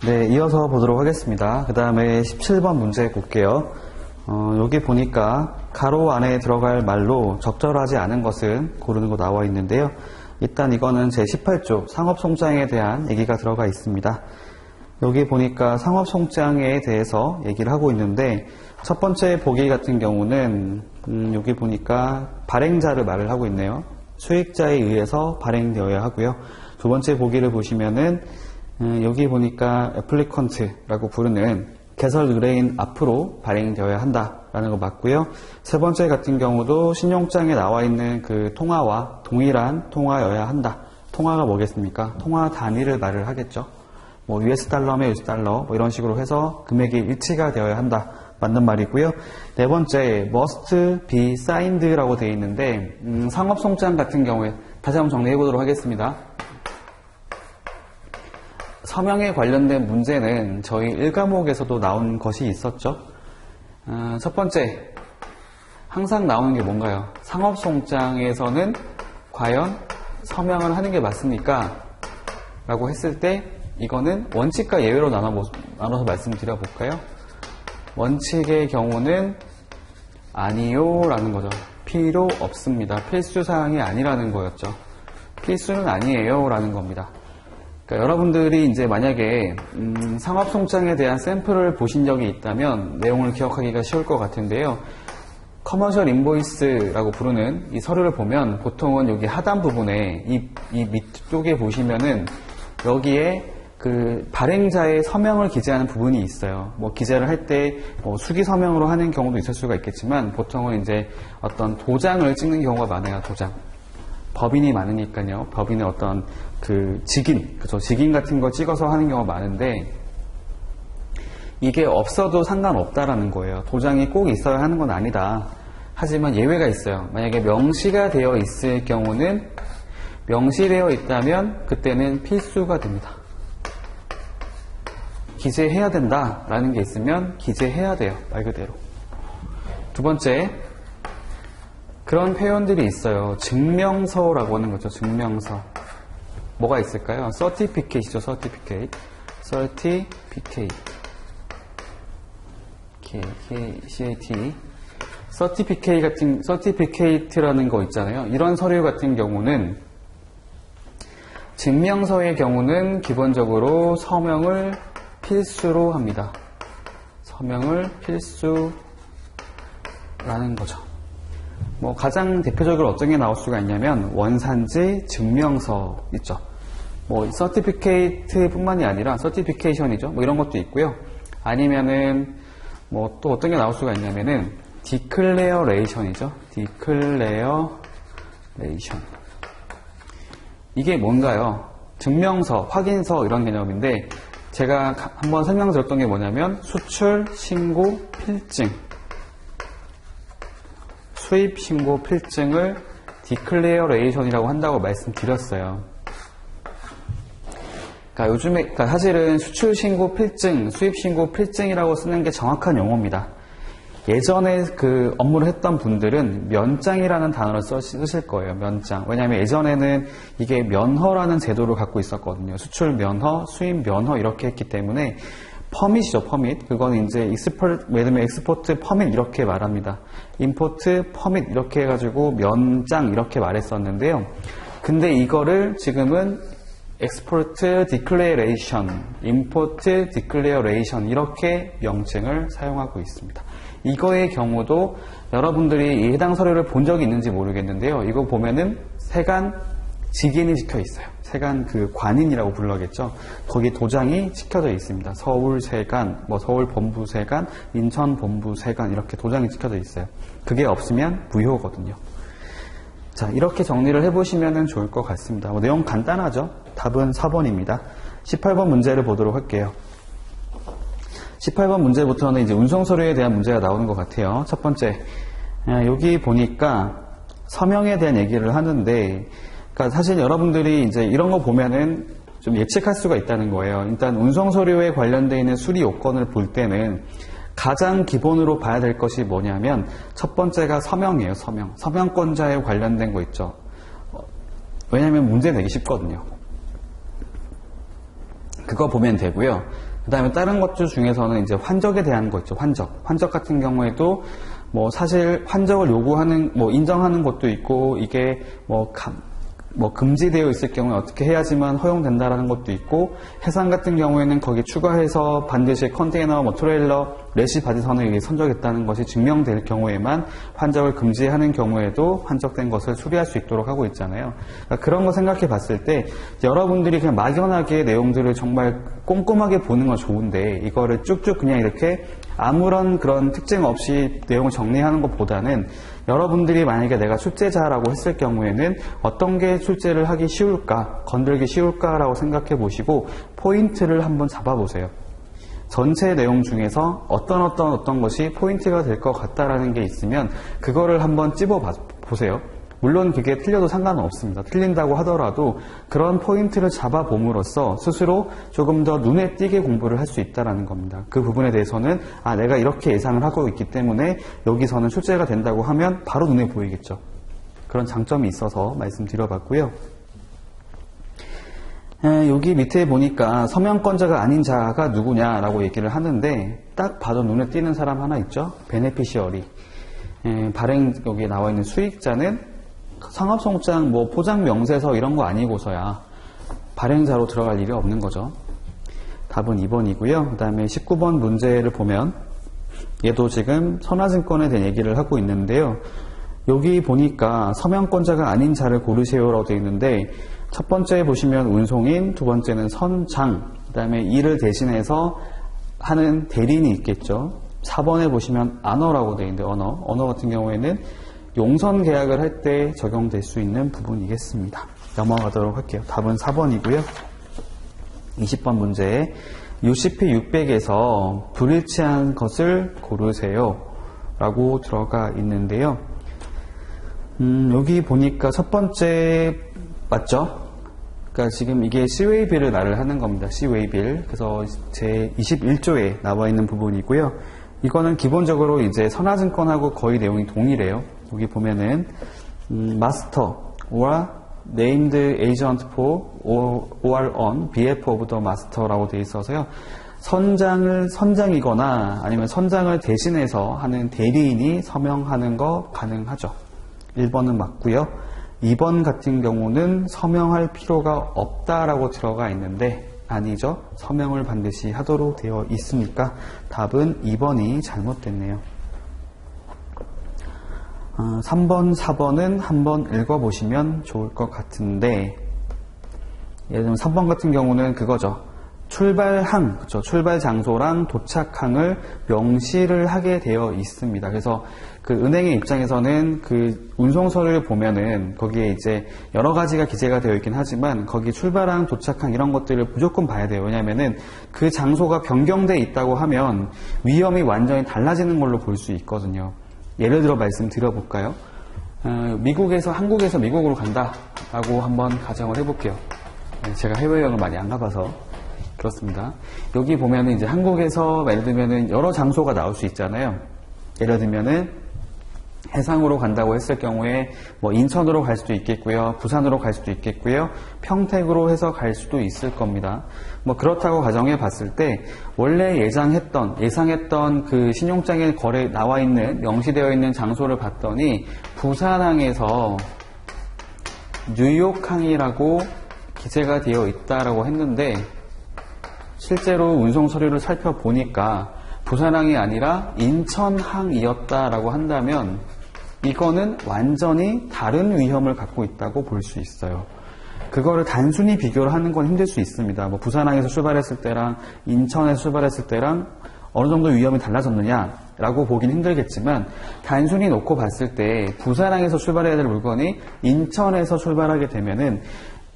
네, 이어서 보도록 하겠습니다. 그 다음에 17번 문제 볼게요. 여기 보니까 가로 안에 들어갈 말로 적절하지 않은 것은 고르는 거 나와 있는데요. 일단 이거는 제18조 상업송장에 대한 얘기가 들어가 있습니다. 여기 보니까 상업송장에 대해서 얘기를 하고 있는데 첫 번째 보기 같은 경우는 여기 보니까 발행자를 말을 하고 있네요. 수익자에 의해서 발행되어야 하고요. 두 번째 보기를 보시면은 여기 보니까 애플리컨트라고 부르는 개설 의뢰인 앞으로 발행되어야 한다라는 거 맞고요. 세 번째 같은 경우도 신용장에 나와 있는 그 통화와 동일한 통화여야 한다. 통화가 뭐겠습니까? 통화 단위를 말을 하겠죠. 뭐 US 달러면 US 달러 뭐 이런 식으로 해서 금액이 일치가 되어야 한다. 맞는 말이고요. 네 번째 must be signed라고 되어 있는데 상업송장 같은 경우에 다시 한번 정리해 보도록 하겠습니다. 서명에 관련된 문제는 저희 1과목에서도 나온 것이 있었죠. 첫 번째, 항상 나오는 게 뭔가요? 상업송장에서는 과연 서명을 하는 게 맞습니까? 라고 했을 때 이거는 원칙과 예외로 나눠서 말씀드려 볼까요? 원칙의 경우는 아니요 라는 거죠. 필요 없습니다. 필수사항이 아니라는 거였죠. 필수는 아니에요 라는 겁니다. 그러니까 여러분들이 이제 만약에 상업송장에 대한 샘플을 보신 적이 있다면 내용을 기억하기가 쉬울 것 같은데요. 커머셜 인보이스라고 부르는 이 서류를 보면 보통은 여기 하단 부분에 이 밑쪽에 보시면은 여기에 그 발행자의 서명을 기재하는 부분이 있어요. 뭐 기재를 할 때 수기 서명으로 하는 경우도 있을 수가 있겠지만 보통은 이제 어떤 도장을 찍는 경우가 많아요. 도장. 법인이 많으니까요. 법인의 어떤 그 직인, 그죠? 직인 같은 거 찍어서 하는 경우가 많은데 이게 없어도 상관없다라는 거예요. 도장이 꼭 있어야 하는 건 아니다. 하지만 예외가 있어요. 만약에 명시가 되어 있을 경우는 명시되어 있다면 그때는 필수가 됩니다. 기재해야 된다라는 게 있으면 기재해야 돼요. 말 그대로. 두 번째, 그런 표현들이 있어요. 증명서라고 하는 거죠. 증명서. 뭐가 있을까요? certificate이죠. certificate. CAT. certificate라는 거 있잖아요. 이런 서류 같은 경우는 증명서의 경우는 기본적으로 서명을 필수로 합니다. 서명을 필수라는 거죠. 뭐 가장 대표적으로 어떤 게 나올 수가 있냐면 원산지 증명서 있죠. 뭐 서티피케이트 뿐만이 아니라 서티피케이션이죠. 뭐 이런 것도 있고요. 아니면은 뭐 또 어떤 게 나올 수가 있냐면은 디클레어레이션이죠. 디클레어레이션. 이게 뭔가요? 증명서, 확인서 이런 개념인데 제가 한번 설명드렸던 게 뭐냐면 수출 신고 필증. 수입 신고 필증을 디클레어레이션이라고 한다고 말씀드렸어요. 그러니까 요즘에 사실은 수출 신고 필증, 수입 신고 필증이라고 쓰는 게 정확한 용어입니다. 예전에 그 업무를 했던 분들은 면장이라는 단어를 쓰실 거예요. 면장. 왜냐하면 예전에는 이게 면허라는 제도를 갖고 있었거든요. 수출 면허, 수입 면허 이렇게 했기 때문에 퍼밋이죠, 퍼밋. 그거는 이제 예를 들면 엑스포트 퍼밋 이렇게 말합니다. 임포트 퍼밋 이렇게 해가지고 면장 이렇게 말했었는데요. 근데 이거를 지금은 엑스포트 디클레레이션, 임포트 디클레레이션 이렇게 명칭을 사용하고 있습니다. 이거의 경우도 여러분들이 이 해당 서류를 본 적이 있는지 모르겠는데요. 이거 보면은 세관 직인이 찍혀 있어요. 세관 그 관인이라고 불러겠죠. 거기 도장이 찍혀져 있습니다. 서울세관, 뭐 서울본부세관, 인천본부세관 이렇게 도장이 찍혀져 있어요. 그게 없으면 무효거든요. 자, 이렇게 정리를 해보시면 좋을 것 같습니다. 내용 간단하죠? 답은 4번입니다. 18번 문제를 보도록 할게요. 18번 문제부터는 이제 운송서류에 대한 문제가 나오는 것 같아요. 첫 번째, 여기 보니까 서명에 대한 얘기를 하는데, 그러니까 사실 여러분들이 이제 이런 거 보면은 좀 예측할 수가 있다는 거예요. 일단 운송서류에 관련되어 있는 수리 요건을 볼 때는 가장 기본으로 봐야 될 것이 뭐냐면 첫 번째가 서명이에요. 서명. 서명권자에 관련된 거 있죠. 왜냐하면 문제 내기 쉽거든요. 그거 보면 되고요. 그 다음에 다른 것들 중에서는 이제 환적에 대한 거 있죠. 환적 같은 경우에도 뭐 사실 환적을 요구하는, 뭐 인정하는 것도 있고, 이게 뭐 금지되어 있을 경우에 어떻게 해야지만 허용된다라는 것도 있고, 해상 같은 경우에는 거기 추가해서 반드시 컨테이너, 뭐 트레일러, 레시 바지선을 이게 선적했다는 것이 증명될 경우에만 환적을 금지하는 경우에도 환적된 것을 수리할 수 있도록 하고 있잖아요. 그러니까 그런 거 생각해 봤을 때 여러분들이 그냥 막연하게 내용들을 정말 꼼꼼하게 보는 건 좋은데 이거를 쭉쭉 그냥 이렇게 아무런 그런 특징 없이 내용을 정리하는 것보다는 여러분들이 만약에 내가 출제자라고 했을 경우에는 어떤 게 출제를 하기 쉬울까, 건들기 쉬울까라고 생각해 보시고 포인트를 한번 잡아보세요. 전체 내용 중에서 어떤 것이 포인트가 될 것 같다라는 게 있으면 그거를 한번 찝어 보세요. 물론 그게 틀려도 상관은 없습니다. 틀린다고 하더라도 그런 포인트를 잡아봄으로써 스스로 조금 더 눈에 띄게 공부를 할 수 있다는 겁니다. 그 부분에 대해서는 내가 이렇게 예상을 하고 있기 때문에 여기서는 출제가 된다고 하면 바로 눈에 보이겠죠. 그런 장점이 있어서 말씀드려봤고요. 여기 밑에 보니까 서명권자가 아닌 자가 누구냐라고 얘기를 하는데 딱 봐도 눈에 띄는 사람 하나 있죠. 베네피시어리. 발행 여기에 나와 있는 수익자는 상업송장, 뭐 포장 명세서 이런 거 아니고서야 발행자로 들어갈 일이 없는 거죠. 답은 2번이고요. 그 다음에 19번 문제를 보면 얘도 지금 선화증권에 대한 얘기를 하고 있는데요. 여기 보니까 서명권자가 아닌 자를 고르세요라고 되어 있는데 첫 번째 보시면 운송인, 두 번째는 선장, 그 다음에 이를 대신해서 하는 대리인이 있겠죠. 4번에 보시면 안어라고 되어 있는데 언어 같은 경우에는 용선 계약을 할 때 적용될 수 있는 부분이겠습니다. 넘어가도록 할게요. 답은 4번이고요. 20번 문제에 UCP 600에서 불일치한 것을 고르세요 라고 들어가 있는데요. 여기 보니까 첫 번째 맞죠? 그러니까 지금 이게 시웨이빌을 말을 하는 겁니다. 시웨이빌. 그래서 제 21조에 나와 있는 부분이고요. 이거는 기본적으로 이제 선화증권하고 거의 내용이 동일해요. 여기 보면은 마스터 or named agent for or on behalf of the master라고 되어 있어서요. 선장이거나 아니면 선장을 대신해서 하는 대리인이 서명하는 거 가능하죠. 1번은 맞고요. 2번 같은 경우는 서명할 필요가 없다라고 들어가 있는데 아니죠. 서명을 반드시 하도록 되어 있으니까 답은 2번이 잘못됐네요. 3번, 4번은 한번 읽어보시면 좋을 것 같은데 예를 들면 3번 같은 경우는 그거죠. 출발항, 그렇죠. 출발 장소랑 도착항을 명시를 하게 되어 있습니다. 그래서 그 은행의 입장에서는 그 운송 서류를 보면은 거기에 이제 여러 가지가 기재가 되어 있긴 하지만 거기 출발항, 도착항 이런 것들을 무조건 봐야 돼요. 왜냐면은 그 장소가 변경돼 있다고 하면 위험이 완전히 달라지는 걸로 볼 수 있거든요. 예를 들어 말씀드려볼까요? 미국에서 한국에서 미국으로 간다라고 한번 가정을 해볼게요. 제가 해외여행을 많이 안 가봐서 그렇습니다. 여기 보면은 이제 한국에서 예를 들면은 여러 장소가 나올 수 있잖아요. 예를 들면은 해상으로 간다고 했을 경우에 뭐 인천으로 갈 수도 있겠고요. 부산으로 갈 수도 있겠고요. 평택으로 해서 갈 수도 있을 겁니다. 뭐 그렇다고 가정해 봤을 때 원래 예상했던 그 신용장에 나와 있는 명시되어 있는 장소를 봤더니 부산항에서 뉴욕항이라고 기재가 되어 있다라고 했는데 실제로 운송 서류를 살펴보니까 부산항이 아니라 인천항이었다라고 한다면 이거는 완전히 다른 위험을 갖고 있다고 볼 수 있어요. 그거를 단순히 비교를 하는 건 힘들 수 있습니다. 뭐 부산항에서 출발했을 때랑 인천에서 출발했을 때랑 어느 정도 위험이 달라졌느냐라고 보긴 힘들겠지만 단순히 놓고 봤을 때 부산항에서 출발해야 될 물건이 인천에서 출발하게 되면은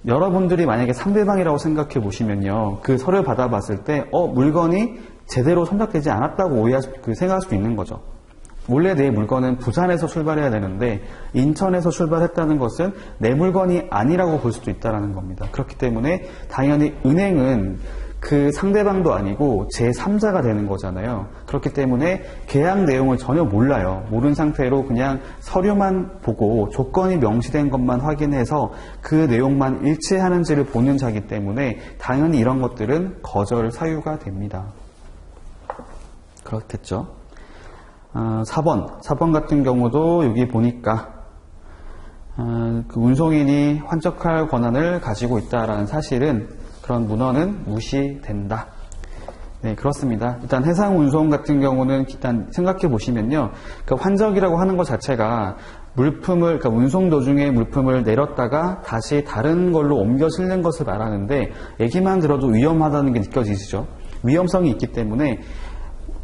여러분들이 만약에 상대방이라고 생각해 보시면요. 그 서류 받아봤을 때 물건이 제대로 선적되지 않았다고 생각할 수도 있는 거죠. 원래 내 물건은 부산에서 출발해야 되는데 인천에서 출발했다는 것은 내 물건이 아니라고 볼 수도 있다는 겁니다. 그렇기 때문에 당연히 은행은 그 상대방도 아니고 제3자가 되는 거잖아요. 그렇기 때문에 계약 내용을 전혀 몰라요. 모른 상태로 그냥 서류만 보고 조건이 명시된 것만 확인해서 그 내용만 일치하는지를 보는 자이기 때문에 당연히 이런 것들은 거절 사유가 됩니다. 그렇겠죠. 4번 같은 경우도 여기 보니까 그 운송인이 환적할 권한을 가지고 있다라는 사실은 그런 문헌은 무시된다. 네, 그렇습니다. 일단 해상 운송 같은 경우는 일단 생각해 보시면요. 그 환적이라고 하는 것 자체가 물품을, 그러니까 운송 도중에 물품을 내렸다가 다시 다른 걸로 옮겨 실는 것을 말하는데 얘기만 들어도 위험하다는 게 느껴지시죠? 위험성이 있기 때문에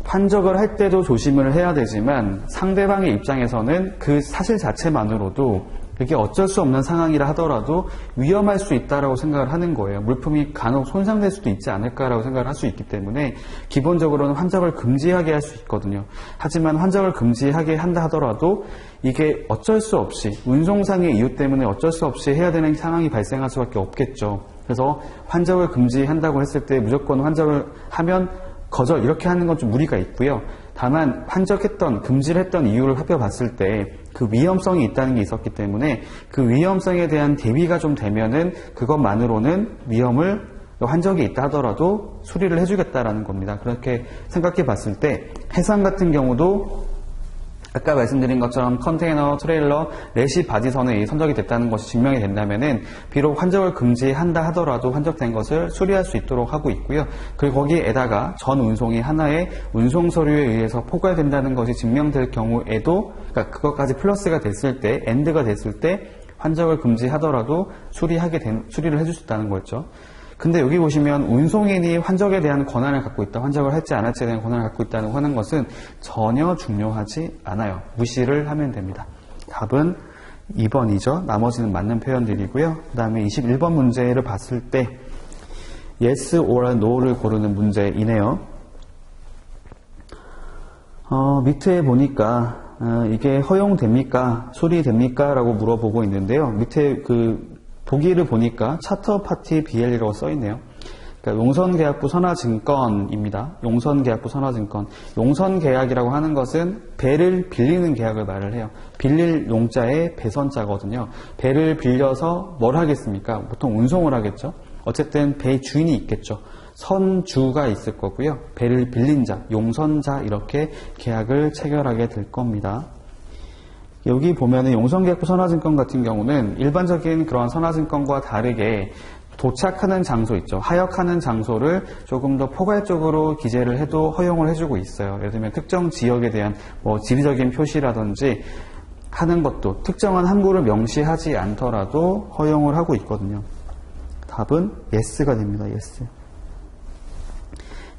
환적을 할 때도 조심을 해야 되지만 상대방의 입장에서는 그 사실 자체만으로도 그게 어쩔 수 없는 상황이라 하더라도 위험할 수 있다라고 생각을 하는 거예요. 물품이 간혹 손상될 수도 있지 않을까라고 생각을 할 수 있기 때문에 기본적으로는 환적을 금지하게 할 수 있거든요. 하지만 환적을 금지하게 한다 하더라도 이게 어쩔 수 없이 운송상의 이유 때문에 어쩔 수 없이 해야 되는 상황이 발생할 수밖에 없겠죠. 그래서 환적을 금지한다고 했을 때 무조건 환적을 하면 거절 이렇게 하는 건 좀 무리가 있고요. 다만 환적했던 금지를 했던 이유를 살펴봤을 때 그 위험성이 있다는 게 있었기 때문에 그 위험성에 대한 대비가 좀 되면은 그것만으로는 위험을 환적이 있다 하더라도 수리를 해주겠다라는 겁니다. 그렇게 생각해 봤을 때 해상 같은 경우도 아까 말씀드린 것처럼 컨테이너, 트레일러, 레시 바지선에 선적이 됐다는 것이 증명이 된다면은 비록 환적을 금지한다 하더라도 환적된 것을 수리할 수 있도록 하고 있고요. 그리고 거기에다가 전 운송이 하나의 운송 서류에 의해서 포괄된다는 것이 증명될 경우에도 그러니까 그것까지 플러스가 됐을 때, 엔드가 됐을 때 환적을 금지하더라도 수리를 해줄 수 있다는 거였죠. 근데 여기 보시면 운송인이 환적에 대한 권한을 갖고 있다, 환적을 할지 안 할지에 대한 권한을 갖고 있다고 하는 것은 전혀 중요하지 않아요. 무시를 하면 됩니다. 답은 2번이죠. 나머지는 맞는 표현들이고요. 그 다음에 21번 문제를 봤을 때 yes or no를 고르는 문제이네요. 밑에 보니까 이게 허용됩니까? 수리됩니까? 라고 물어보고 있는데요. 밑에 보기를 보니까 차터 파티 BL이라고 써있네요. 그러니까 용선계약부 선화증권입니다. 용선계약부 선화증권. 용선계약이라고 하는 것은 배를 빌리는 계약을 말을 해요. 빌릴 용자에 배선자거든요. 배를 빌려서 뭘 하겠습니까? 보통 운송을 하겠죠. 어쨌든 배 주인이 있겠죠. 선주가 있을 거고요. 배를 빌린 자, 용선자 이렇게 계약을 체결하게 될 겁니다. 여기 보면은 용선계약부 선화증권 같은 경우는 일반적인 그런 선화증권과 다르게 도착하는 장소 있죠. 하역하는 장소를 조금 더 포괄적으로 기재를 해도 허용을 해주고 있어요. 예를 들면 특정 지역에 대한 지리적인 표시라든지 하는 것도 특정한 항구를 명시하지 않더라도 허용을 하고 있거든요. 답은 yes가 됩니다. yes.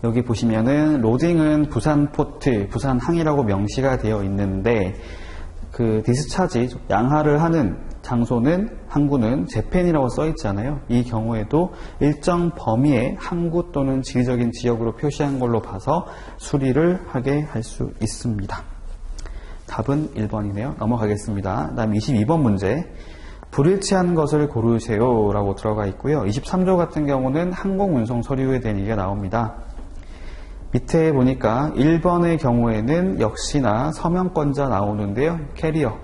여기 보시면은 로딩은 부산 포트, 부산 항이라고 명시가 되어 있는데 그 디스차지, 양하를 하는 장소는 항구는 재팬이라고 써 있잖아요. 이 경우에도 일정 범위의 항구 또는 지리적인 지역으로 표시한 걸로 봐서 수리를 하게 할 수 있습니다. 답은 1번이네요. 넘어가겠습니다. 다음 22번 문제. 불일치한 것을 고르세요 라고 들어가 있고요. 23조 같은 경우는 항공운송 서류에 대한 얘기가 나옵니다. 밑에 보니까 1번의 경우에는 역시나 서명권자 나오는데요. 캐리어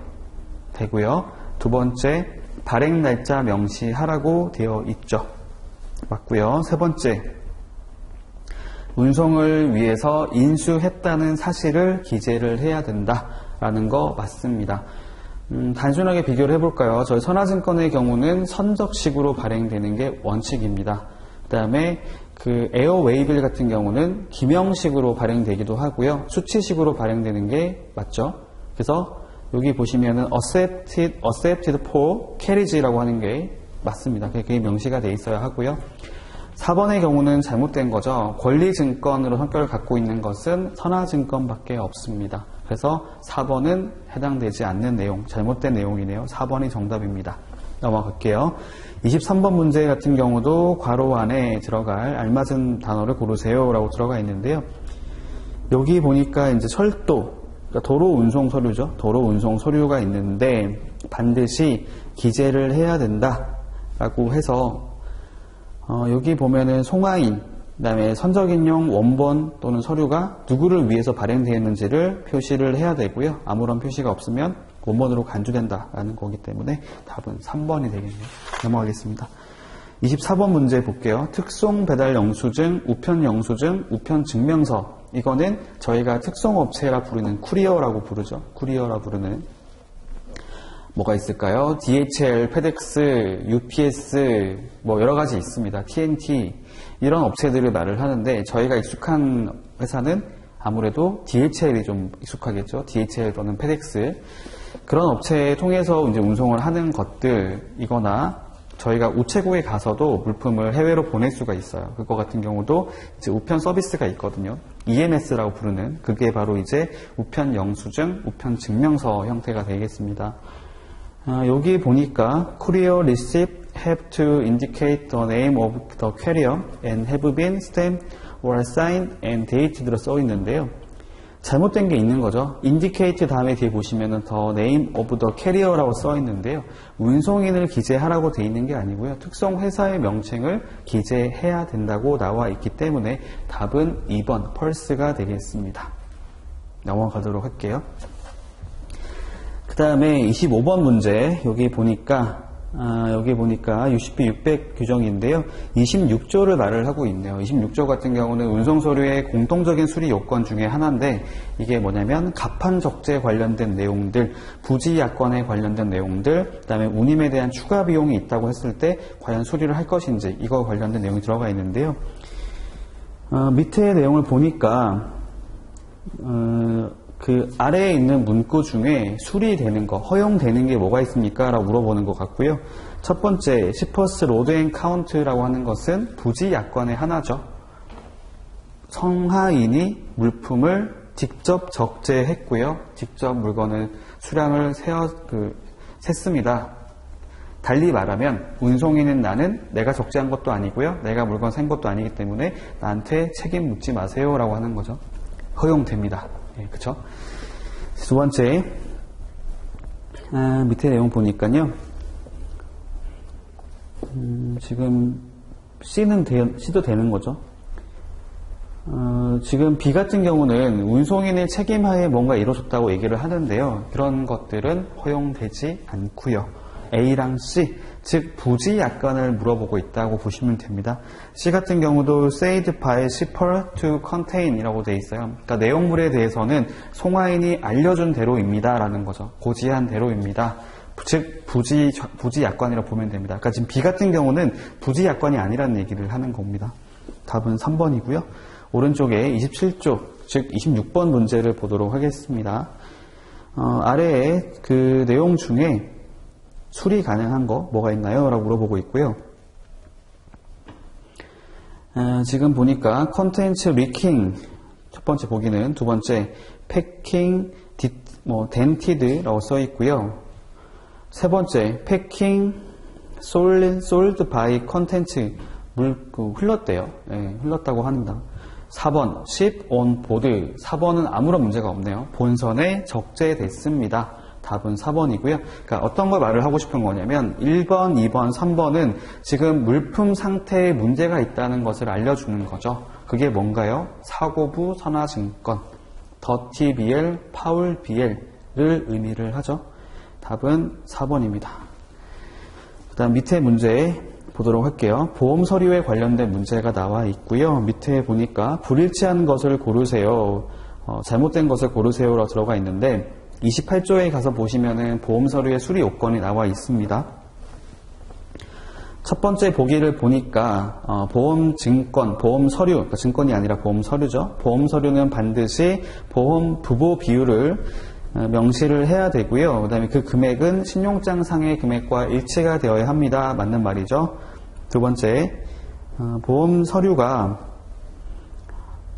되고요. 두 번째, 발행 날짜 명시하라고 되어 있죠. 맞고요. 세 번째, 운송을 위해서 인수했다는 사실을 기재를 해야 된다라는 거 맞습니다. 단순하게 비교를 해볼까요? 저희 선화증권의 경우는 선적식으로 발행되는 게 원칙입니다. 그 다음에 그 에어웨이빌 같은 경우는 기명식으로 발행되기도 하고요. 수치식으로 발행되는 게 맞죠. 그래서 여기 보시면은 accepted for carriage라고 하는 게 맞습니다. 그게 명시가 돼 있어야 하고요. 4번의 경우는 잘못된 거죠. 권리증권으로 성격을 갖고 있는 것은 선화증권밖에 없습니다. 그래서 4번은 해당되지 않는 내용, 잘못된 내용이네요. 4번이 정답입니다. 넘어갈게요. 23번 문제 같은 경우도 괄호 안에 들어갈 알맞은 단어를 고르세요 라고 들어가 있는데요. 여기 보니까 이제 철도, 그러니까 도로 운송 서류죠. 도로 운송 서류가 있는데 반드시 기재를 해야 된다 라고 해서 여기 보면은 송화인 그 다음에 선적인용 원본 또는 서류가 누구를 위해서 발행되었는지를 표시를 해야 되고요. 아무런 표시가 없으면 원본으로 간주된다라는 거기 때문에 답은 3번이 되겠네요. 넘어가겠습니다. 24번 문제 볼게요. 특송 배달 영수증, 우편 영수증, 우편 증명서. 이거는 저희가 특송업체라 부르는 쿠리어라고 부르죠. 쿠리어라 부르는 뭐가 있을까요? DHL, 페덱스, UPS 뭐 여러 가지 있습니다. TNT 이런 업체들을 말을 하는데 저희가 익숙한 회사는 아무래도 DHL이 좀 익숙하겠죠. DHL 또는 페덱스 그런 업체에 통해서 이제 운송을 하는 것들이거나 저희가 우체국에 가서도 물품을 해외로 보낼 수가 있어요. 그거 같은 경우도 이제 우편 서비스가 있거든요. EMS라고 부르는 그게 바로 이제 우편 영수증, 우편 증명서 형태가 되겠습니다. 여기 보니까 Courier receipt have to indicate the name of the carrier and have been stamped or signed and dated로 써 있는데요. 잘못된 게 있는 거죠. indicate 다음에 뒤에 보시면은 the name of the carrier라고 써 있는데요. 운송인을 기재하라고 돼 있는 게 아니고요. 특송 회사의 명칭을 기재해야 된다고 나와 있기 때문에 답은 2번 펄스가 되겠습니다. 넘어가도록 할게요. 그 다음에 25번 문제 여기 보니까 UCP 600 규정인데요. 26조를 말을 하고 있네요. 26조 같은 경우는 운송서류의 공통적인 수리 요건 중에 하나인데 이게 뭐냐면 갑판 적재 관련된 내용들, 부지 약관에 관련된 내용들, 그 다음에 운임에 대한 추가 비용이 있다고 했을 때 과연 수리를 할 것인지 이거 관련된 내용이 들어가 있는데요. 밑에 내용을 보니까 그 아래에 있는 문구 중에 수리되는 거, 허용되는 게 뭐가 있습니까? 라고 물어보는 것 같고요. 첫 번째, 시퍼스 로드 앤 카운트라고 하는 것은 부지 약관의 하나죠. 성하인이 물품을 직접 적재했고요. 직접 물건을 수량을 셌습니다. 달리 말하면 운송인은 나는 내가 적재한 것도 아니고요. 내가 물건 센 것도 아니기 때문에 나한테 책임 묻지 마세요 라고 하는 거죠. 허용됩니다. 예, 그쵸? 두 번째, 밑에 내용 보니까요. 지금 C도 되는 거죠. 지금 B 같은 경우는 운송인의 책임하에 뭔가 이루어졌다고 얘기를 하는데요. 그런 것들은 허용되지 않고요. A랑 C, 즉 부지 약관을 물어보고 있다고 보시면 됩니다. C 같은 경우도 said by shipper to contain 이라고 되어 있어요. 그러니까 내용물에 대해서는 송화인이 알려준 대로입니다 라는 거죠. 고지한 대로입니다. 즉 부지 약관이라고 보면 됩니다. 그러니까 지금 B 같은 경우는 부지 약관이 아니라는 얘기를 하는 겁니다. 답은 3번이고요. 오른쪽에 27조, 즉 26번 문제를 보도록 하겠습니다. 아래에 그 내용 중에 수리 가능한 거 뭐가 있나요? 라고 물어보고 있고요. 지금 보니까 컨텐츠 리킹 첫 번째 보기는 두 번째 패킹 덴티드라고 써 있고요. 세 번째 패킹 솔드 바이 컨텐츠 흘렀대요. 네, 흘렀다고 합니다. 4번 ship on board 4번은 아무런 문제가 없네요. 본선에 적재됐습니다. 답은 4번이고요. 그러니까 어떤 걸 말을 하고 싶은 거냐면 1번, 2번, 3번은 지금 물품 상태에 문제가 있다는 것을 알려주는 거죠. 그게 뭔가요? 사고부 선화증권, 더티 BL, 파울 BL를 의미를 하죠. 답은 4번입니다. 그 다음 밑에 문제 보도록 할게요. 보험 서류에 관련된 문제가 나와 있고요. 밑에 보니까 불일치한 것을 고르세요. 잘못된 것을 고르세요라고 들어가 있는데 28조에 가서 보시면은 보험 서류의 수리 요건이 나와 있습니다. 첫 번째 보기를 보니까 보험 증권, 보험 서류, 그러니까 증권이 아니라 보험 서류죠. 보험 서류는 반드시 보험 부보 비율을 명시를 해야 되고요. 그 다음에 그 금액은 신용장상의 금액과 일치가 되어야 합니다. 맞는 말이죠. 두 번째, 보험 서류가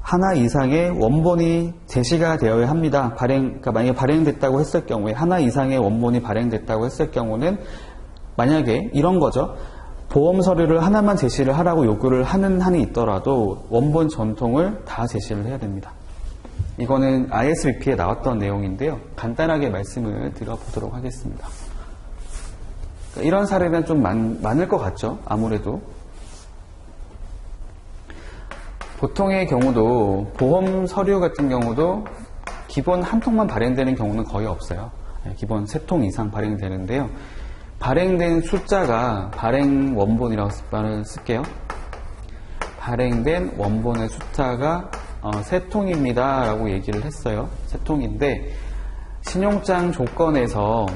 하나 이상의 원본이 제시가 되어야 합니다. 그러니까 만약에 발행됐다고 했을 경우에 하나 이상의 원본이 발행됐다고 했을 경우는 만약에 이런 거죠. 보험 서류를 하나만 제시를 하라고 요구를 하는 한이 있더라도 원본 전통을 다 제시를 해야 됩니다. 이거는 ISBP에 나왔던 내용인데요. 간단하게 말씀을 드려보도록 하겠습니다. 이런 사례는 좀 많을 것 같죠. 아무래도. 보통의 경우도 보험 서류 같은 경우도 기본 한 통만 발행되는 경우는 거의 없어요. 기본 3통 이상 발행되는데요. 발행된 숫자가 발행 원본이라고 말을 쓸게요. 발행된 원본의 숫자가 3통입니다 라고 얘기를 했어요. 3통인데 신용장 조건에서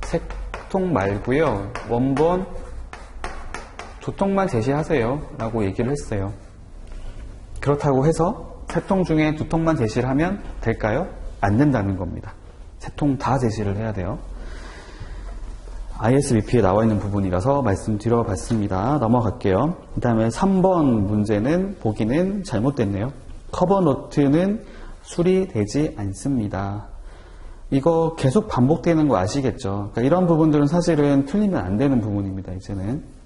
3통 말고요, 원본 2통만 제시하세요 라고 얘기를 했어요. 그렇다고 해서 3통 중에 2통만 제시를 하면 될까요? 안 된다는 겁니다. 3통 다 제시를 해야 돼요. ISBP에 나와 있는 부분이라서 말씀드려 봤습니다. 넘어갈게요. 그 다음에 3번 문제는 보기는 잘못됐네요. 커버 노트는 수리되지 않습니다. 이거 계속 반복되는 거 아시겠죠? 그러니까 이런 부분들은 사실은 틀리면 안 되는 부분입니다. 이제는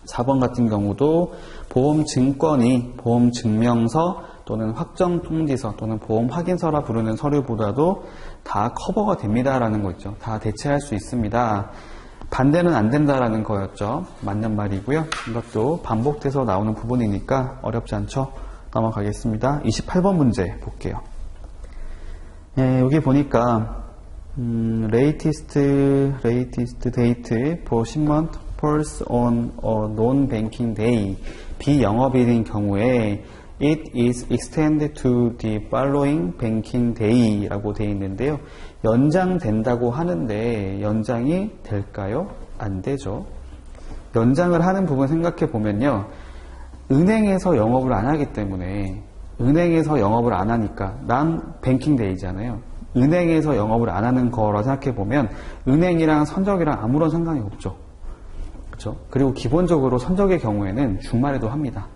4번 같은 경우도 보험 증권이 보험 증명서 또는 확정 통지서 또는 보험 확인서라 부르는 서류보다도 다 커버가 됩니다라는 거 있죠. 다 대체할 수 있습니다. 반대는 안 된다라는 거였죠. 맞는 말이고요. 이것도 반복돼서 나오는 부분이니까 어렵지 않죠. 넘어가겠습니다. 28번 문제 볼게요. 여기 보니까 latest date for shipment falls on a non-banking day, 비영업일인 경우에 it is extended to the following banking day 라고 되어 있는데요. 연장된다고 하는데 연장이 될까요? 안 되죠. 연장을 하는 부분 생각해 보면요. 은행에서 영업을 안 하기 때문에 은행에서 영업을 안 하니까 난 뱅킹 데이잖아요. 은행에서 영업을 안 하는 거라 생각해 보면 은행이랑 선적이랑 아무런 상관이 없죠. 그렇죠? 그리고 기본적으로 선적의 경우에는 주말에도 합니다.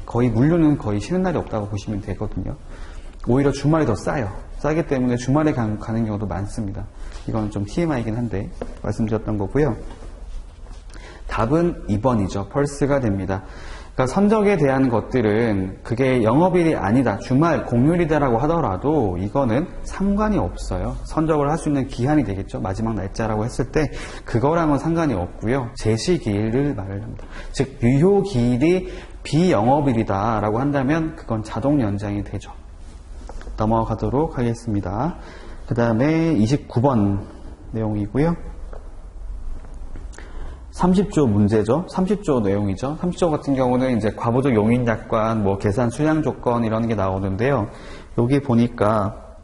거의 물류는 거의 쉬는 날이 없다고 보시면 되거든요. 오히려 주말이 더 싸요. 싸기 때문에 주말에 가는 경우도 많습니다. 이건 좀 TMI이긴 한데 말씀드렸던 거고요. 답은 2번이죠. 펄스가 됩니다. 그러니까 선적에 대한 것들은 그게 영업일이 아니다, 주말, 공휴일이다라고 하더라도 이거는 상관이 없어요. 선적을 할 수 있는 기한이 되겠죠. 마지막 날짜라고 했을 때 그거랑은 상관이 없고요. 제시기일을 말을 합니다. 즉 유효기일이 비영업일이다라고 한다면 그건 자동 연장이 되죠. 넘어가도록 하겠습니다. 그 다음에 29번 내용이고요. 30조 문제죠. 30조 내용이죠. 30조 같은 경우는 이제 과부족 용인 약관, 뭐 계산 수량 조건 이런 게 나오는데요. 여기 보니까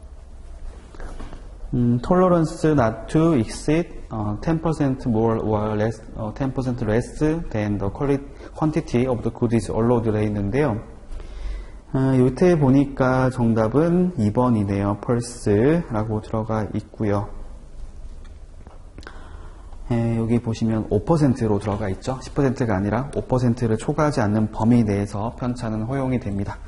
tolerance not to exceed 10% more or less, 10% less than the quantity of the goods allowed 되어 있는데요. 요때 보니까 정답은 2번이네요. 펄스라고 들어가 있고요. 여기 보시면 5%로 들어가 있죠. 10%가 아니라 5%를 초과하지 않는 범위 내에서 편차는 허용이 됩니다.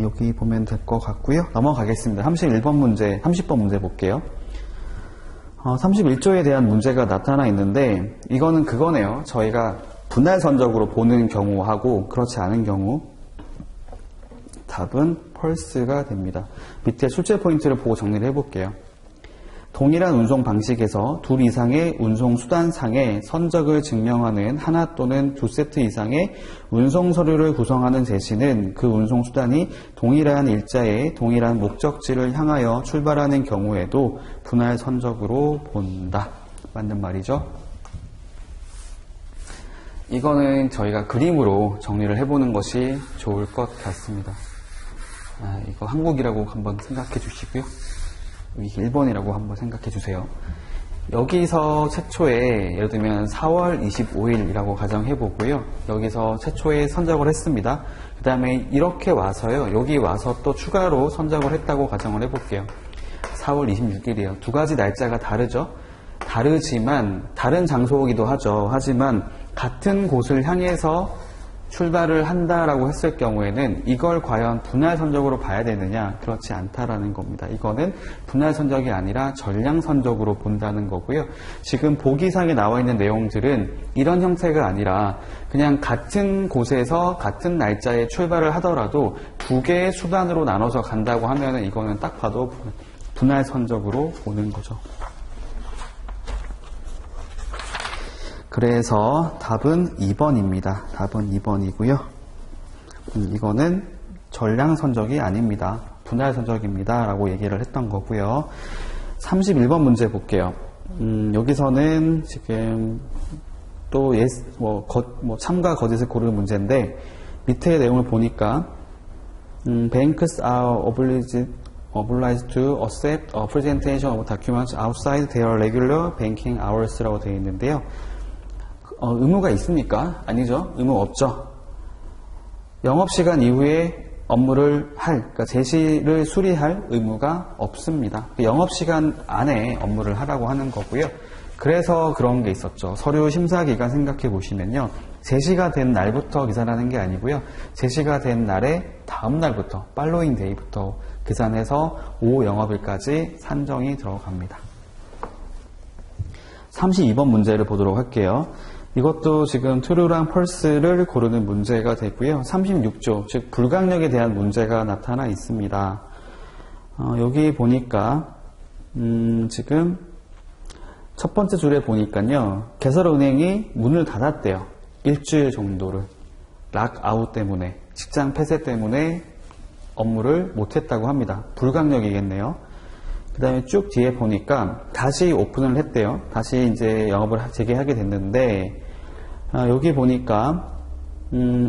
여기 보면 될 것 같고요. 넘어가겠습니다. 31번 문제, 30번 문제 볼게요. 31조에 대한 문제가 나타나 있는데 이거는 그거네요. 저희가 분할 선적으로 보는 경우하고 그렇지 않은 경우 답은 펄스가 됩니다. 밑에 출제 포인트를 보고 정리를 해볼게요. 동일한 운송 방식에서 둘 이상의 운송 수단상의 선적을 증명하는 하나 또는 두 세트 이상의 운송 서류를 구성하는 제시는 그 운송 수단이 동일한 일자에 동일한 목적지를 향하여 출발하는 경우에도 분할 선적으로 본다. 맞는 말이죠. 이거는 저희가 그림으로 정리를 해보는 것이 좋을 것 같습니다. 이거 한국이라고 한번 생각해 주시고요. 여기 1번이라고 한번 생각해 주세요. 여기서 최초에 예를 들면 4월 25일이라고 가정해 보고요. 여기서 최초에 선적을 했습니다. 그 다음에 이렇게 와서요. 여기 와서 또 추가로 선적을 했다고 가정을 해 볼게요. 4월 26일이에요. 두 가지 날짜가 다르죠. 다르지만 다른 장소이기도 하죠. 하지만 같은 곳을 향해서 출발을 한다라고 했을 경우에는 이걸 과연 분할 선적으로 봐야 되느냐? 그렇지 않다라는 겁니다. 이거는 분할 선적이 아니라 전량 선적으로 본다는 거고요. 지금 보기상에 나와 있는 내용들은 이런 형태가 아니라 그냥 같은 곳에서 같은 날짜에 출발을 하더라도 두 개의 수단으로 나눠서 간다고 하면은 이거는 딱 봐도 분할 선적으로 보는 거죠. 그래서 답은 2번입니다. 답은 2번이고요. 이거는 전량 선적이 아닙니다. 분할 선적입니다. 라고 얘기를 했던 거고요. 31번 문제 볼게요. 여기서는 지금 또 참과 거짓을 고르는 문제인데 밑에 내용을 보니까 banks are obliged to accept a presentation of documents outside their regular banking hours라고 되어 있는데요. 의무가 있습니까? 아니죠. 의무 없죠. 영업시간 이후에 업무를 그러니까 제시를 수리할 의무가 없습니다. 영업시간 안에 업무를 하라고 하는 거고요. 그래서 그런 게 있었죠. 서류 심사기간 생각해 보시면요. 제시가 된 날부터 계산하는 게 아니고요. 제시가 된 날의 다음 날부터, 팔로잉 데이부터 계산해서 5영업일까지 산정이 들어갑니다. 32번 문제를 보도록 할게요. 이것도 지금 true랑 false를 고르는 문제가 되고요. 36조, 즉 불강력에 대한 문제가 나타나 있습니다. 여기 보니까 지금 첫 번째 줄에 보니까요. 개설은행이 문을 닫았대요. 일주일 정도를 락아웃 때문에, 직장 폐쇄 때문에 업무를 못했다고 합니다. 불강력이겠네요. 그 다음에 쭉 뒤에 보니까 다시 오픈을 했대요. 다시 이제 영업을 재개하게 됐는데 여기 보니까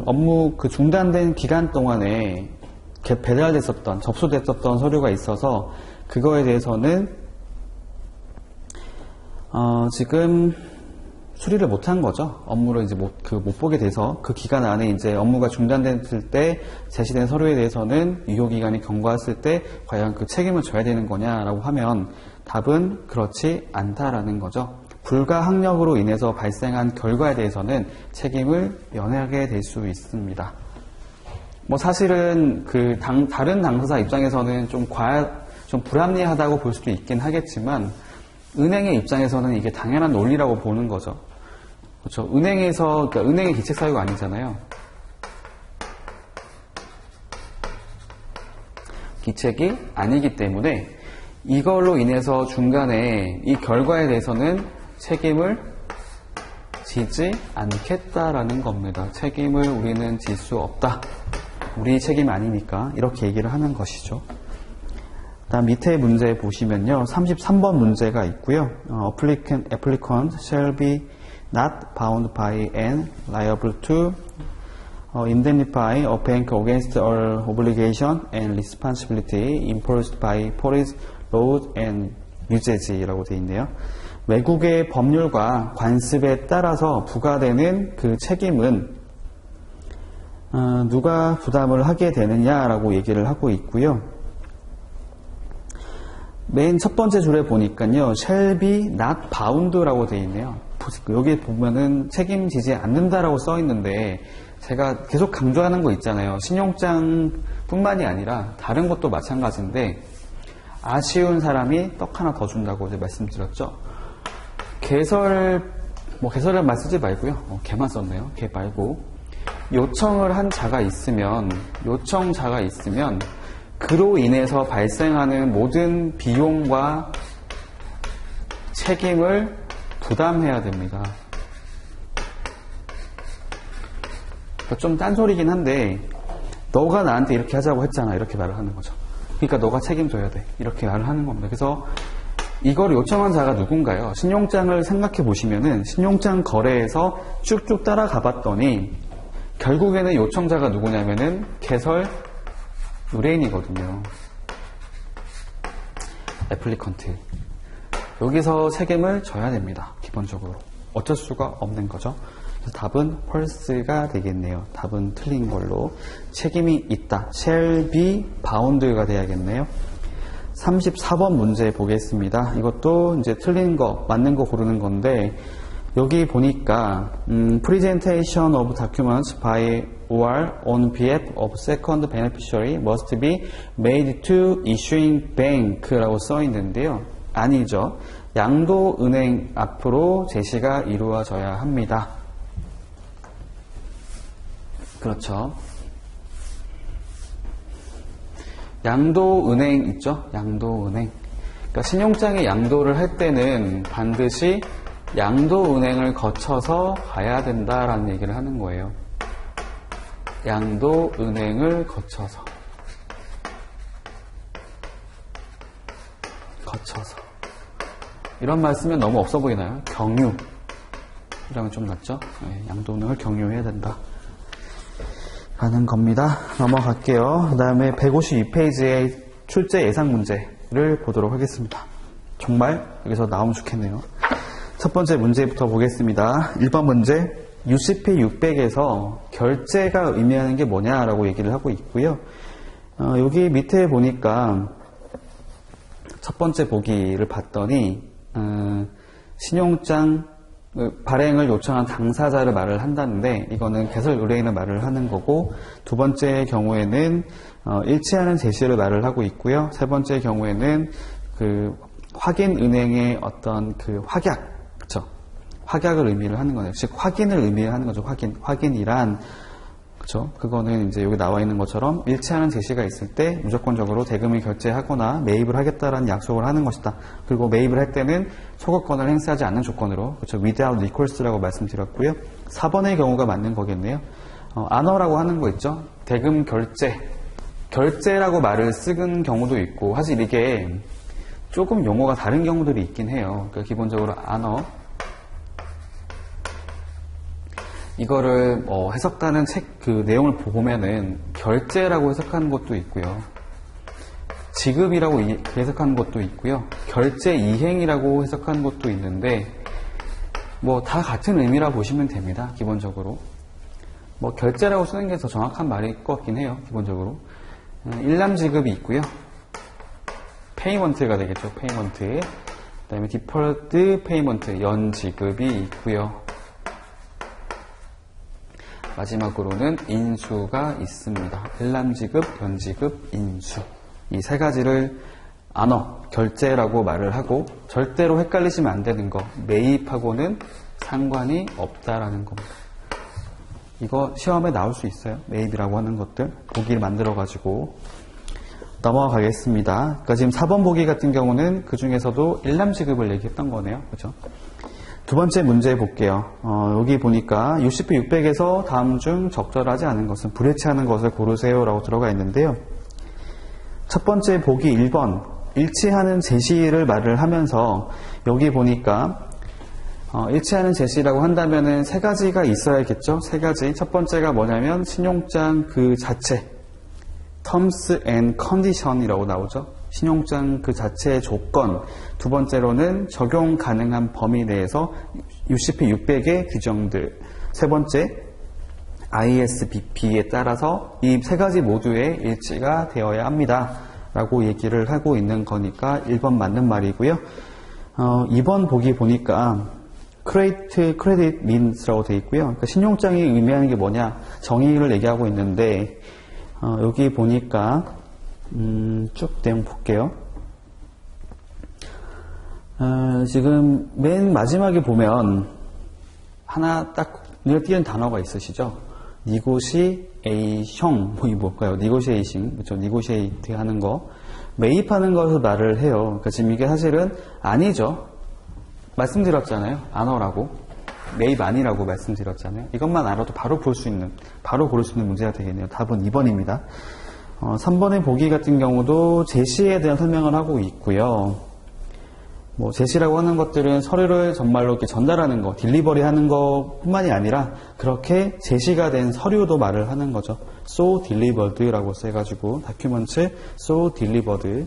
업무 그 중단된 기간 동안에 배달됐었던, 접수됐었던 서류가 있어서 그거에 대해서는 지금 수리를 못한 거죠. 업무를 이제 못 보게 돼서 그 기간 안에 이제 업무가 중단됐을 때 제시된 서류에 대해서는 유효기간이 경과했을 때 과연 그 책임을 져야 되는 거냐라고 하면 답은 그렇지 않다라는 거죠. 불가항력으로 인해서 발생한 결과에 대해서는 책임을 면하게 될 수 있습니다. 사실은 다른 당사자 입장에서는 좀 불합리하다고 볼 수도 있긴 하겠지만 은행의 입장에서는 이게 당연한 논리라고 보는 거죠. 그렇죠. 그러니까 은행의 기책 사유가 아니잖아요. 기책이 아니기 때문에 이걸로 인해서 중간에 이 결과에 대해서는 책임을 지지 않겠다라는 겁니다. 책임을 우리는 질 수 없다. 우리 책임 아니니까 이렇게 얘기를 하는 것이죠. 다음 밑에 문제 보시면요. 33번 문제가 있고요. Applicant shall be not bound by and liable to indemnify a bank against all obligation and responsibility imposed by police, laws and usage라고 되어 있네요. 외국의 법률과 관습에 따라서 부과되는 그 책임은 누가 부담을 하게 되느냐라고 얘기를 하고 있고요. 맨 첫 번째 줄에 보니까요. shall be not bound라고 되어 있네요. 여기 보면은 책임지지 않는다라고 써 있는데 제가 계속 강조하는 거 있잖아요. 신용장 뿐만이 아니라 다른 것도 마찬가지인데 아쉬운 사람이 떡 하나 더 준다고 이제 말씀드렸죠. 개설을 말 쓰지 말고요. 개만 썼네요. 개 말고 요청을 한 자가 있으면 그로 인해서 발생하는 모든 비용과 책임을 부담해야 됩니다. 좀 딴소리긴 한데 너가 나한테 이렇게 하자고 했잖아. 이렇게 말을 하는 거죠. 그러니까 너가 책임져야 돼. 이렇게 말을 하는 겁니다. 그래서 이걸 요청한 자가 누군가요? 신용장을 생각해 보시면은 신용장 거래에서 쭉쭉 따라가 봤더니 결국에는 요청자가 누구냐면은 개설 의뢰인이거든요. 애플리컨트. 여기서 책임을 져야 됩니다. 기본적으로. 어쩔 수가 없는 거죠. 그래서 답은 false가 되겠네요. 답은 틀린 걸로. 책임이 있다. shall be bound가 돼야겠네요. 34번 문제 보겠습니다. 이것도 이제 틀린 거, 맞는 거 고르는 건데, 여기 보니까, presentation of documents by or on behalf of second beneficiary must be made to issuing bank라고 써 있는데요. 아니죠. 양도은행 앞으로 제시가 이루어져야 합니다. 그렇죠. 양도은행 있죠? 양도은행. 그러니까 신용장에 양도를 할 때는 반드시 양도은행을 거쳐서 가야 된다라는 얘기를 하는 거예요. 양도은행을 거쳐서. 이런 말 쓰면 너무 없어 보이나요? 경유. 이라면 좀 낫죠? 네, 양도은행을 경유해야 된다. 라는 겁니다. 넘어갈게요. 그 다음에 152페이지의 출제 예상 문제를 보도록 하겠습니다. 정말 여기서 나오면 좋겠네요. 첫 번째 문제부터 보겠습니다. 1번 문제. UCP 600에서 결제가 의미하는 게 뭐냐라고 얘기를 하고 있고요. 여기 밑에 보니까 첫 번째 보기를 봤더니 신용장 발행을 요청한 당사자를 말을 한다는데 이거는 개설 의뢰인을 말을 하는 거고, 두 번째 경우에는 일치하는 제시를 말을 하고 있고요. 세 번째 경우에는 그 확인 은행의 어떤 그 확약, 그쵸? 확약을 의미를 하는 거네요. 즉 확인을 의미하는 거죠. 확인이란, 그쵸? 그거는 이제 여기 나와 있는 것처럼 일치하는 제시가 있을 때 무조건적으로 대금을 결제하거나 매입을 하겠다라는 약속을 하는 것이다. 그리고 매입을 할 때는 소거권을 행사하지 않는 조건으로, 그쵸? without recours라고 말씀드렸고요. 4번의 경우가 맞는 거겠네요. 안어라고 하는 거 있죠? 대금 결제라고 말을 쓰는 경우도 있고, 사실 이게 조금 용어가 다른 경우들이 있긴 해요. 그러니까 기본적으로 안어, 이거를 해석단은 책 그 내용을 보면은 결제라고 해석하는 것도 있고요. 지급이라고 해석하는 것도 있고요. 결제 이행이라고 해석하는 것도 있는데 뭐 다 같은 의미라 보시면 됩니다. 기본적으로. 뭐 결제라고 쓰는 게 더 정확한 말일 것 같긴 해요. 기본적으로. 일람 지급이 있고요. 페이먼트가 되겠죠. 페이먼트. 그다음에 디퍼드 페이먼트, 연 지급이 있고요. 마지막으로는 인수가 있습니다. 일람지급, 연지급, 인수. 이 세 가지를 안어, 결제라고 말을 하고, 절대로 헷갈리시면 안 되는 거, 매입하고는 상관이 없다라는 겁니다. 이거 시험에 나올 수 있어요. 매입이라고 하는 것들 보기를 만들어가지고 넘어가겠습니다. 그러니까 지금 4번 보기 같은 경우는 그 중에서도 일람지급을 얘기했던 거네요. 그죠? 두 번째 문제 볼게요. 여기 보니까 UCP 600에서 다음 중 적절하지 않은 것은 불일치하는 것을 고르세요 라고 들어가 있는데요. 첫 번째 보기 1번 일치하는 제시를 말을 하면서 여기 보니까 일치하는 제시라고 한다면은 세 가지가 있어야겠죠. 세 가지. 첫 번째가 뭐냐면 신용장 그 자체, terms and condition이라고 나오죠. 신용장 그 자체의 조건. 두 번째로는 적용 가능한 범위 내에서 UCP 600의 규정들. 세 번째, ISBP에 따라서 이 세 가지 모두의 일치가 되어야 합니다. 라고 얘기를 하고 있는 거니까 1번 맞는 말이고요. 2번 보기 보니까 credit means라고 되어 있고요. 그러니까 신용장이 의미하는 게 뭐냐? 정의를 얘기하고 있는데 여기 보니까 쭉 내용 볼게요. 지금 맨 마지막에 보면 하나 딱 눈에 띄는 단어가 있으시죠? negotiation, 뭐 이 뭘까요? negotiation, 그렇죠? negotiate 하는 거, 매입하는 것을 말을 해요. 그러니까 지금 이게 사실은 아니죠. 말씀드렸잖아요. 안어라고, 매입 아니라고 말씀드렸잖아요. 이것만 알아도 바로 고를 수 있는 문제가 되겠네요. 답은 2번입니다. 3번의 보기 같은 경우도 제시에 대한 설명을 하고 있고요. 뭐 제시라고 하는 것들은 서류를 정말로 이렇게 전달하는 거, 딜리버리 하는 것뿐만이 아니라 그렇게 제시가 된 서류도 말을 하는 거죠. so delivered라고 써가지고 다큐먼트 so delivered.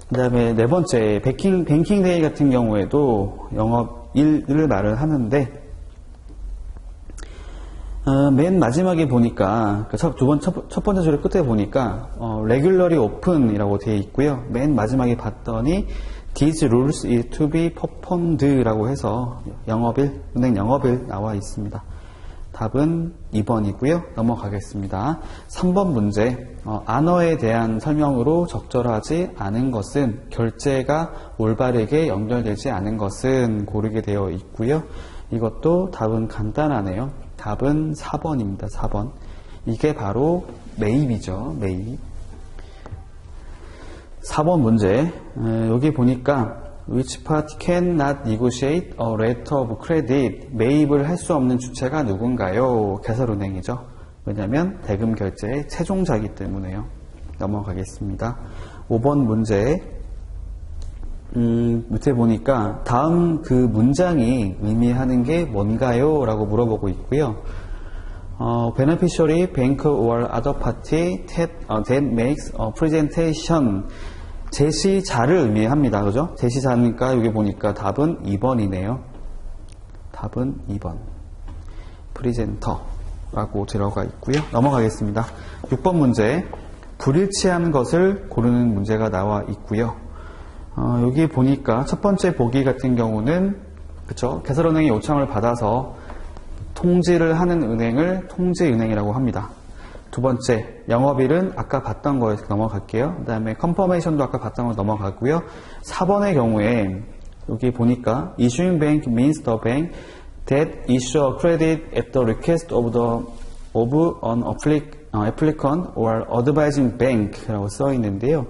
그 다음에 네 번째 뱅킹데이 같은 경우에도 영업일을 말을 하는데 맨 마지막에 보니까 첫 번째 줄의 끝에 보니까 regularly open이라고 되어 있고요. 맨 마지막에 봤더니 These rules is to be performed라고 해서 은행 영업일 나와 있습니다. 답은 2번이고요. 넘어가겠습니다. 3번 문제. 안어에 대한 설명으로 적절하지 않은 것은 결제가 올바르게 연결되지 않은 것은 고르게 되어 있고요. 이것도 답은 간단하네요. 답은 4번입니다. 4번. 이게 바로 매입이죠. 매입. 4번 문제. 여기 보니까 which party cannot negotiate a letter of credit. 매입을 할 수 없는 주체가 누군가요? 개설은행이죠. 왜냐하면 대금 결제의 최종자이기 때문에요. 넘어가겠습니다. 5번 문제. 밑에 보니까 다음 그 문장이 의미하는 게 뭔가요? 라고 물어보고 있고요. beneficiary, bank or other party that makes a presentation. 제시자를 의미합니다. 그죠? 제시자니까 여기 보니까 답은 2번이네요. 답은 2번. 프리젠터라고 들어가 있고요. 넘어가겠습니다. 6번 문제. 불일치한 것을 고르는 문제가 나와 있고요. 여기 보니까 첫 번째 보기 같은 경우는 그쵸? 개설은행이 요청을 받아서 통지를 하는 은행을 통지은행이라고 합니다. 두 번째, 영업일은 아까 봤던 거에서 넘어갈게요. 그 다음에 컨퍼메이션도 아까 봤던 거 넘어가고요. 4번의 경우에 여기 보니까 issuing bank means the bank that issue a credit at the request of an applicant or advising bank라고 써 있는데요.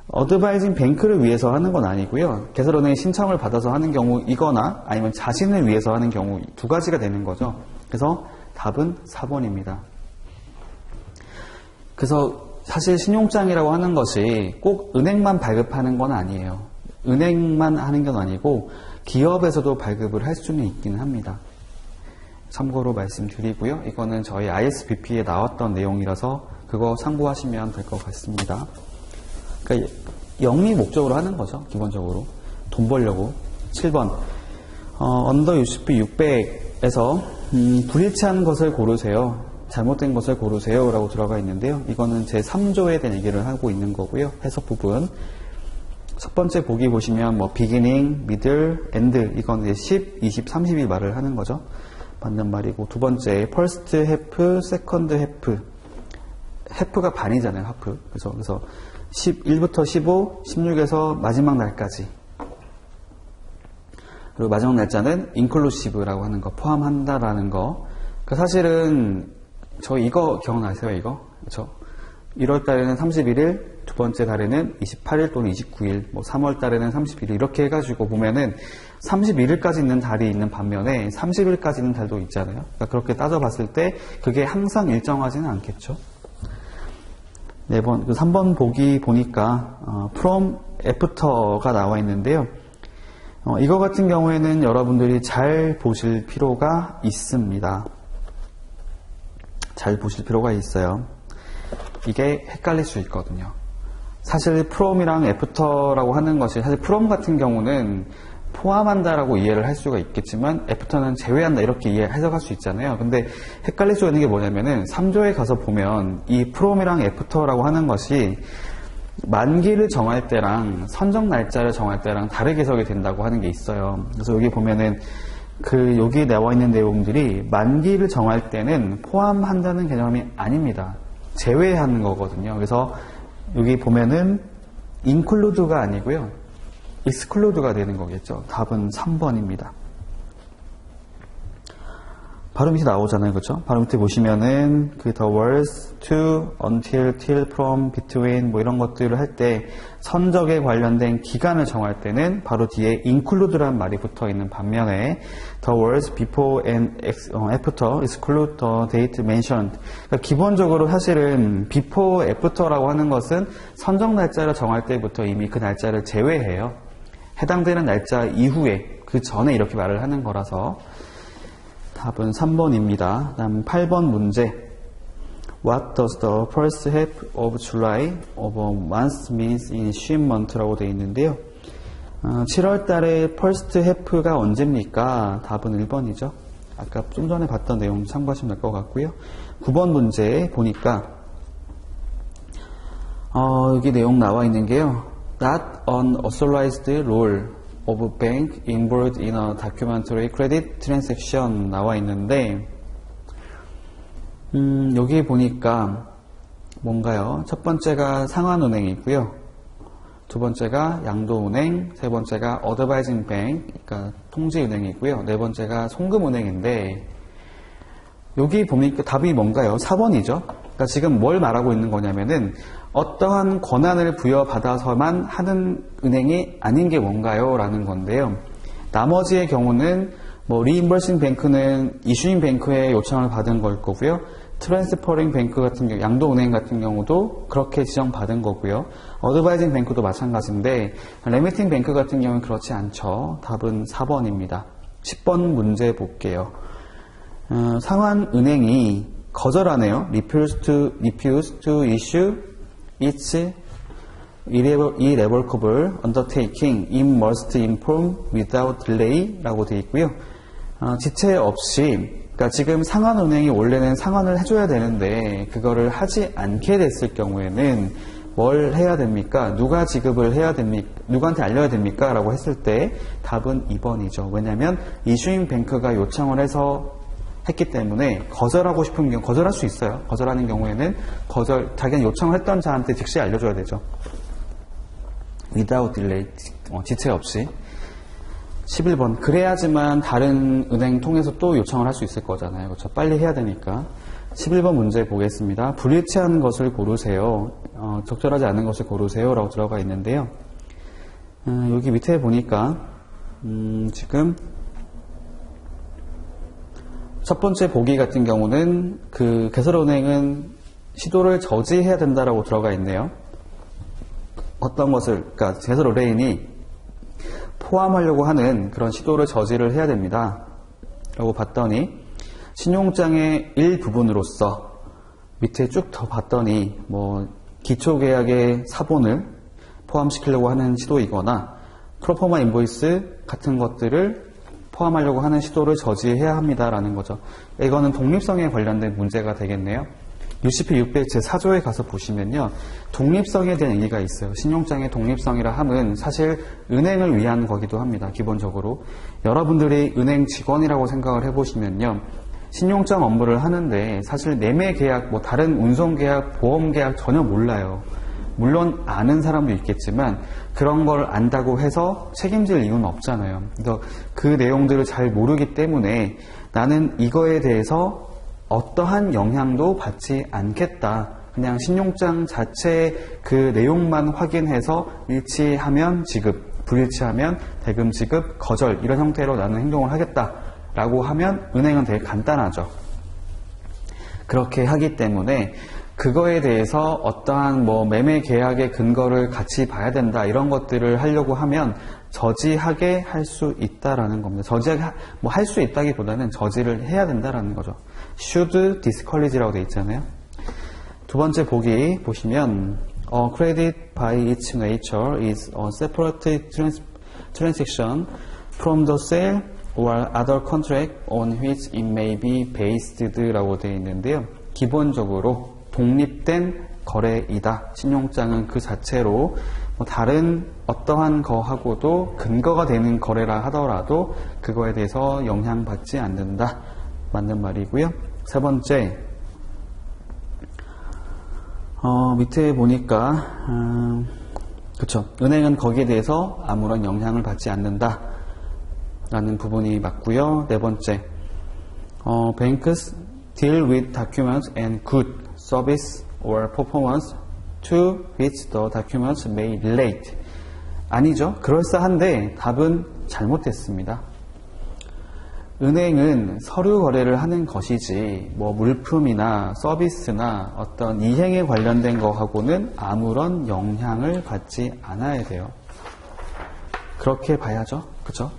어드바이징 뱅크를 위해서 하는 건 아니고요. 개설은행이 신청을 받아서 하는 경우이거나 아니면 자신을 위해서 하는 경우 두 가지가 되는 거죠. 그래서 답은 4번입니다. 그래서 사실 신용장이라고 하는 것이 꼭 은행만 발급하는 건 아니에요. 은행만 하는 건 아니고 기업에서도 발급을 할 수는 있기는 합니다. 참고로 말씀드리고요. 이거는 저희 ISBP에 나왔던 내용이라서 그거 참고하시면 될 것 같습니다. 그러니까 영리 목적으로 하는 거죠. 기본적으로. 돈 벌려고. 7번. 언더 UCP 600에서 불일치한 것을 고르세요. 잘못된 것을 고르세요 라고 들어가 있는데요. 이거는 제 3조에 대한 얘기를 하고 있는 거고요. 해석 부분. 첫 번째 보기 보시면 뭐 beginning, middle, end 이건 이제 10, 20, 30이 말을 하는 거죠. 맞는 말이고 두 번째 first half, second half. half가 반이잖아요. half. 그래서 11부터 15, 16에서 마지막 날까지. 그리고 마지막 날짜는 inclusive라고 하는 거, 포함한다라는 거. 사실은 저 이거 기억나세요? 이거? 그렇죠? 1월 달에는 31일, 두 번째 달에는 28일 또는 29일, 뭐 3월 달에는 31일 이렇게 해가지고 보면은 31일까지 있는 달이 있는 반면에 30일까지 있는 달도 있잖아요. 그러니까 그렇게 따져봤을 때 그게 항상 일정하지는 않겠죠. 4번, 3번 보기 보니까 from, after가 나와 있는데요. 이거 같은 경우에는 여러분들이 잘 보실 필요가 있습니다. 잘 보실 필요가 있어요. 이게 헷갈릴 수 있거든요. 사실 from이랑 after라고 하는 것이 사실 from 같은 경우는 포함한다라고 이해를 할 수가 있겠지만 after는 제외한다 이렇게 해석할 수 있잖아요. 근데 헷갈릴 수 있는 게 뭐냐면은 3조에 가서 보면 이 from이랑 after라고 하는 것이 만기를 정할 때랑 선정 날짜를 정할 때랑 다르게 해석이 된다고 하는 게 있어요. 그래서 여기 보면은 여기 나와 있는 내용들이 만기를 정할 때는 포함한다는 개념이 아닙니다. 제외하는 거거든요. 그래서 여기 보면은 include가 아니고요. exclude가 되는 거겠죠. 답은 3번입니다. 바로 밑에 나오잖아요. 그렇죠? 바로 밑에 보시면은 the words to, until, till, from, between 뭐 이런 것들을 할 때 선적에 관련된 기간을 정할 때는 바로 뒤에 include라는 말이 붙어 있는 반면에 the words before and after exclude the date mentioned. 그러니까 기본적으로 사실은 before, after라고 하는 것은 선적 날짜를 정할 때부터 이미 그 날짜를 제외해요. 해당되는 날짜 이후에 그 전에 이렇게 말을 하는 거라서 답은 3번입니다. 다음 8번 문제. What does the first half of July of a month means in shipment라고 되어 있는데요. 7월 달에 first half가 언제입니까? 답은 1번이죠. 아까 좀 전에 봤던 내용 참고하시면 될 것 같고요. 9번 문제 보니까 여기 내용 나와 있는 게요. Not an authorized rule of bank involved in a documentary credit transaction 나와 있는데 여기 보니까 뭔가요? 첫 번째가 상환은행이고요. 두 번째가 양도은행, 세 번째가 어드바이징 뱅, 그러니까 통지은행이고요. 네 번째가 송금은행인데 여기 보니까 답이 뭔가요? 4번이죠. 그러니까 지금 뭘 말하고 있는 거냐면은 어떠한 권한을 부여받아서만 하는 은행이 아닌 게 뭔가요? 라는 건데요. 나머지의 경우는 뭐 리임버싱 뱅크는 이슈잉 뱅크의 요청을 받은 걸 거고요. 트랜스퍼링 뱅크 같은 경우, 양도은행 같은 경우도 그렇게 지정받은 거고요. 어드바이징 뱅크도 마찬가지인데 레미팅 뱅크 같은 경우는 그렇지 않죠. 답은 4번입니다. 10번 문제 볼게요. 상환은행이 거절하네요. refuse to issue its irrevocable undertaking, it must inform without delay 라고 되어 있고요. 지체 없이, 그러니까 지금 상환은행이 원래는 상환을 해줘야 되는데 그거를 하지 않게 됐을 경우에는 뭘 해야 됩니까? 누가 지급을 해야 됩니까? 누구한테 알려야 됩니까? 라고 했을 때 답은 2번이죠. 왜냐하면 이슈잉 뱅크가 요청을 해서 했기 때문에 거절하고 싶은 경우, 거절할 수 있어요. 거절하는 경우에는 자기가 요청을 했던 자한테 즉시 알려줘야 되죠. without delay, 지체 없이. 11번, 그래야지만 다른 은행 통해서 또 요청을 할 수 있을 거잖아요. 그렇죠? 빨리 해야 되니까. 11번 문제 보겠습니다. 불일치한 것을 고르세요. 적절하지 않은 것을 고르세요. 라고 들어가 있는데요. 여기 밑에 보니까, 지금, 첫 번째 보기 같은 경우는 그 개설은행은 시도를 저지해야 된다라고 들어가 있네요. 어떤 것을, 그러니까 개설은행이 포함하려고 하는 그런 시도를 저지를 해야 됩니다. 라고 봤더니 신용장의 일부분으로서 밑에 쭉 더 봤더니 뭐 기초계약의 사본을 포함시키려고 하는 시도이거나 프로포마 인보이스 같은 것들을 포함하려고 하는 시도를 저지해야 합니다라는 거죠. 이거는 독립성에 관련된 문제가 되겠네요. UCP 600 제4조에 가서 보시면요. 독립성에 대한 얘기가 있어요. 신용장의 독립성이라 함은 사실 은행을 위한 거기도 합니다. 기본적으로. 여러분들이 은행 직원이라고 생각을 해보시면요. 신용장 업무를 하는데 사실 매매 계약, 뭐 다른 운송 계약, 보험 계약 전혀 몰라요. 물론 아는 사람도 있겠지만 그런 걸 안다고 해서 책임질 이유는 없잖아요. 그래서 그 내용들을 잘 모르기 때문에 나는 이거에 대해서 어떠한 영향도 받지 않겠다. 그냥 신용장 자체 그 내용만 확인해서 일치하면 지급, 불일치하면 대금 지급, 거절 이런 형태로 나는 행동을 하겠다라고 하면 은행은 되게 간단하죠. 그렇게 하기 때문에 그거에 대해서 어떠한 뭐 매매 계약의 근거를 같이 봐야 된다 이런 것들을 하려고 하면 저지하게 할 수 있다라는 겁니다. 저지하게 뭐 할 수 있다기보다는 저지를 해야 된다라는 거죠. should discourage라고 되어 있잖아요. 두 번째 보기 보시면 credit by its nature is a separate transaction from the sale or other contract on which it may be based라고 되어 있는데요. 기본적으로 독립된 거래이다. 신용장은 그 자체로 뭐 다른 어떠한 거하고도 근거가 되는 거래라 하더라도 그거에 대해서 영향받지 않는다. 맞는 말이고요. 세 번째, 밑에 보니까 그쵸. 은행은 거기에 대해서 아무런 영향을 받지 않는다. 라는 부분이 맞고요. 네 번째, banks deal with documents and good service or performance to which the documents may relate. 아니죠. 그럴싸한데 답은 잘못됐습니다. 은행은 서류 거래를 하는 것이지 뭐 물품이나 서비스나 어떤 이행에 관련된 거하고는 아무런 영향을 받지 않아야 돼요. 그렇게 봐야죠. 그렇죠?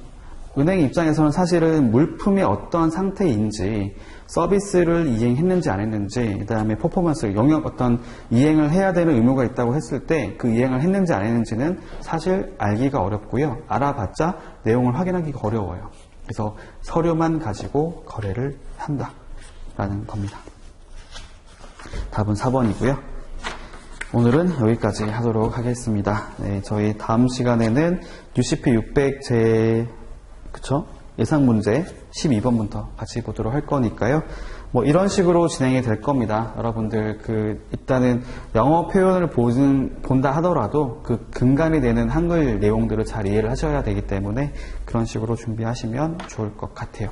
은행 입장에서는 사실은 물품이 어떠한 상태인지 서비스를 이행했는지 안 했는지 그 다음에 퍼포먼스, 영역 어떤 이행을 해야 되는 의무가 있다고 했을 때 그 이행을 했는지 안 했는지는 사실 알기가 어렵고요. 알아봤자 내용을 확인하기가 어려워요. 그래서 서류만 가지고 거래를 한다라는 겁니다. 답은 4번이고요. 오늘은 여기까지 하도록 하겠습니다. 네, 저희 다음 시간에는 UCP 600 그쵸? 예상 문제 12번부터 같이 보도록 할 거니까요. 뭐 이런 식으로 진행이 될 겁니다. 여러분들 일단은 영어 표현을 본다 하더라도 그 근간이 되는 한글 내용들을 잘 이해를 하셔야 되기 때문에 그런 식으로 준비하시면 좋을 것 같아요.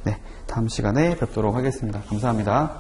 네, 다음 시간에 뵙도록 하겠습니다. 감사합니다.